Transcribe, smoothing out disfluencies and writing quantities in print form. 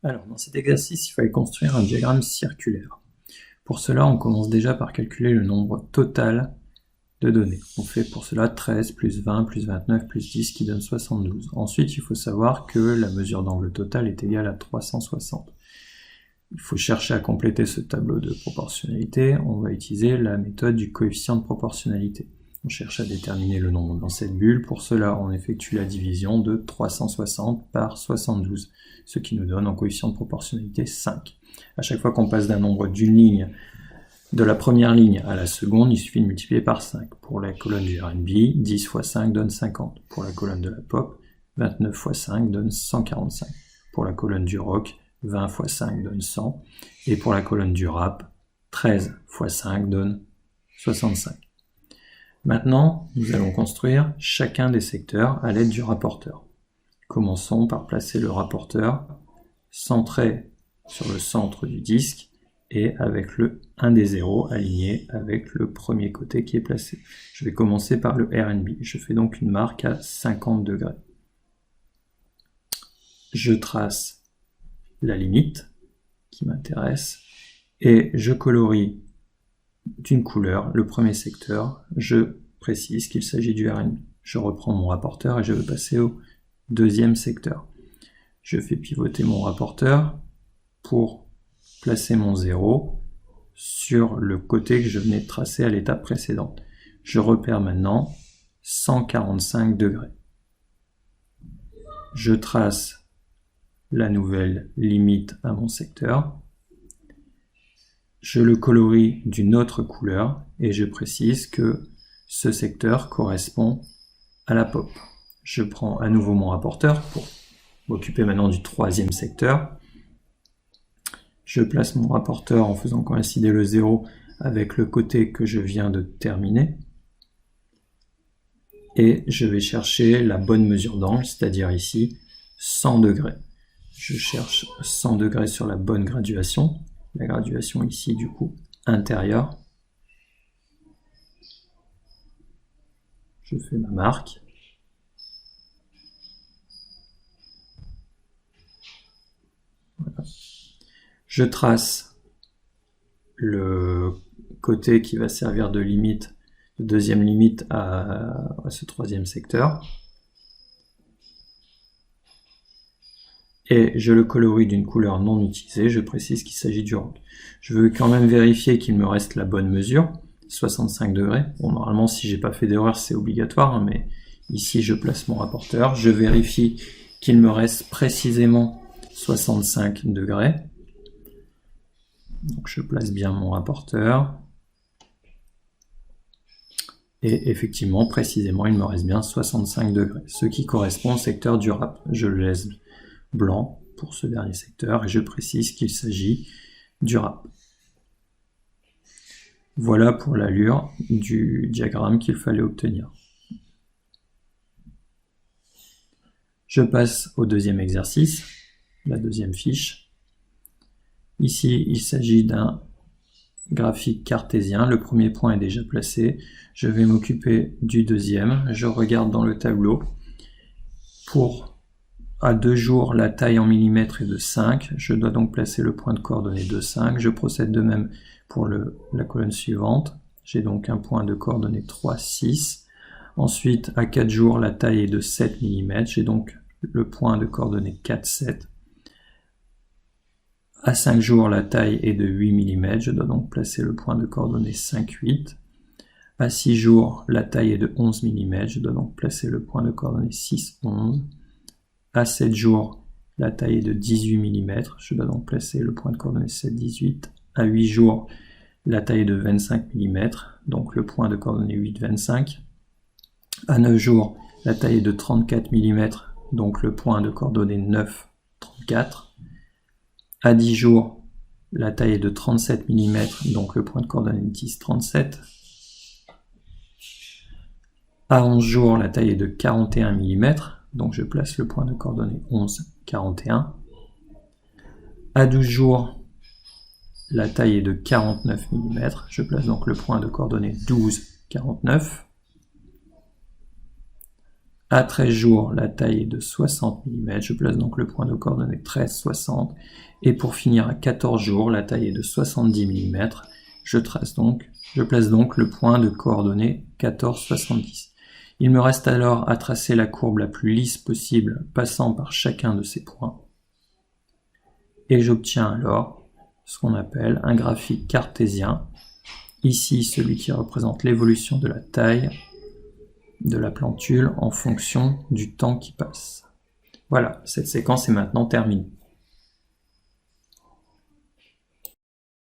Alors, dans cet exercice, il fallait construire un diagramme circulaire. Pour cela, on commence déjà par calculer le nombre total de données. On fait pour cela 13 plus 20 plus 29 plus 10 qui donne 72. Ensuite, il faut savoir que la mesure d'angle total est égale à 360. Il faut chercher à compléter ce tableau de proportionnalité. On va utiliser la méthode du coefficient de proportionnalité. On cherche à déterminer le nombre dans cette bulle. Pour cela, on effectue la division de 360 par 72, ce qui nous donne en coefficient de proportionnalité 5. À chaque fois qu'on passe d'un nombre d'une ligne, de la première ligne à la seconde, il suffit de multiplier par 5. Pour la colonne du R&B, 10 fois 5 donne 50. Pour la colonne de la pop, 29 fois 5 donne 145. Pour la colonne du rock, 20 fois 5 donne 100. Et pour la colonne du rap, 13 fois 5 donne 65. Maintenant, nous allons construire chacun des secteurs à l'aide du rapporteur. Commençons par placer le rapporteur centré sur le centre du disque et avec le 1 des 0 aligné avec le premier côté qui est placé. Je vais commencer par le R&B. Je fais donc une marque à 50 degrés. Je trace la limite qui m'intéresse et je colorie d'une couleur le premier secteur. Je précise qu'il s'agit du R&B. Je reprends mon rapporteur et je vais passer au deuxième secteur. Je fais pivoter mon rapporteur pour placer mon 0 sur le côté que je venais de tracer à l'étape précédente. Je repère maintenant 145 degrés. Je trace la nouvelle limite à mon secteur. Je le colorie d'une autre couleur et je précise que ce secteur correspond à la pop. Je prends à nouveau mon rapporteur pour m'occuper maintenant du troisième secteur. Je place mon rapporteur en faisant coïncider le 0 avec le côté que je viens de terminer. Et je vais chercher la bonne mesure d'angle, c'est-à-dire ici 100 degrés. Je cherche 100 degrés sur la bonne graduation. La graduation ici, du coup, intérieure. Je fais ma marque. Voilà. Je trace le côté qui va servir de limite, de deuxième limite à ce troisième secteur. Et je le colorie d'une couleur non utilisée, je précise qu'il s'agit du rock. Je veux quand même vérifier qu'il me reste la bonne mesure, 65 degrés. Bon, normalement, si j'ai pas fait d'erreur, c'est obligatoire, hein, mais ici, je place mon rapporteur. Je vérifie qu'il me reste précisément 65 degrés. Donc, je place bien mon rapporteur. Et effectivement, précisément, il me reste bien 65 degrés, ce qui correspond au secteur du rap. Je le laisse blanc pour ce dernier secteur et je précise qu'il s'agit du rap. Voilà pour l'allure du diagramme qu'il fallait obtenir. Je passe au deuxième exercice, la deuxième fiche. Ici, il s'agit d'un graphique cartésien. Le premier point est déjà placé. Je vais m'occuper du deuxième. Je regarde dans le tableau. À 2 jours, la taille en millimètres est de 5. Je dois donc placer le point de coordonnée de 5. Je procède de même pour la colonne suivante. J'ai donc un point de coordonnée 3, 6. Ensuite, à 4 jours, la taille est de 7 mm. J'ai donc le point de coordonnée 4, 7. À 5 jours, la taille est de 8 mm. Je dois donc placer le point de coordonnée 5, 8. À 6 jours, la taille est de 11 mm. Je dois donc placer le point de coordonnée 6, 11. À 7 jours, la taille est de 18 mm. Je dois donc placer le point de coordonnée 7, 18. À 8 jours, la taille est de 25 mm. Donc le point de coordonnée 8, 25. À 9 jours, la taille est de 34 mm. Donc le point de coordonnée 9, 34. À 10 jours, la taille est de 37 mm. Donc le point de coordonnée 10, 37. À 11 jours, la taille est de 41 mm. Donc je place le point de coordonnée 11, 41. À 12 jours, la taille est de 49 mm. Je place donc le point de coordonnée 12, 49. À 13 jours, la taille est de 60 mm, je place donc le point de coordonnées 13, 60. Et pour finir, à 14 jours, la taille est de 70 mm, je place donc le point de coordonnées 14, 70. Il me reste alors à tracer la courbe la plus lisse possible, passant par chacun de ces points. Et j'obtiens alors ce qu'on appelle un graphique cartésien. Ici, celui qui représente l'évolution de la taille de la plantule en fonction du temps qui passe. Voilà, cette séquence est maintenant terminée.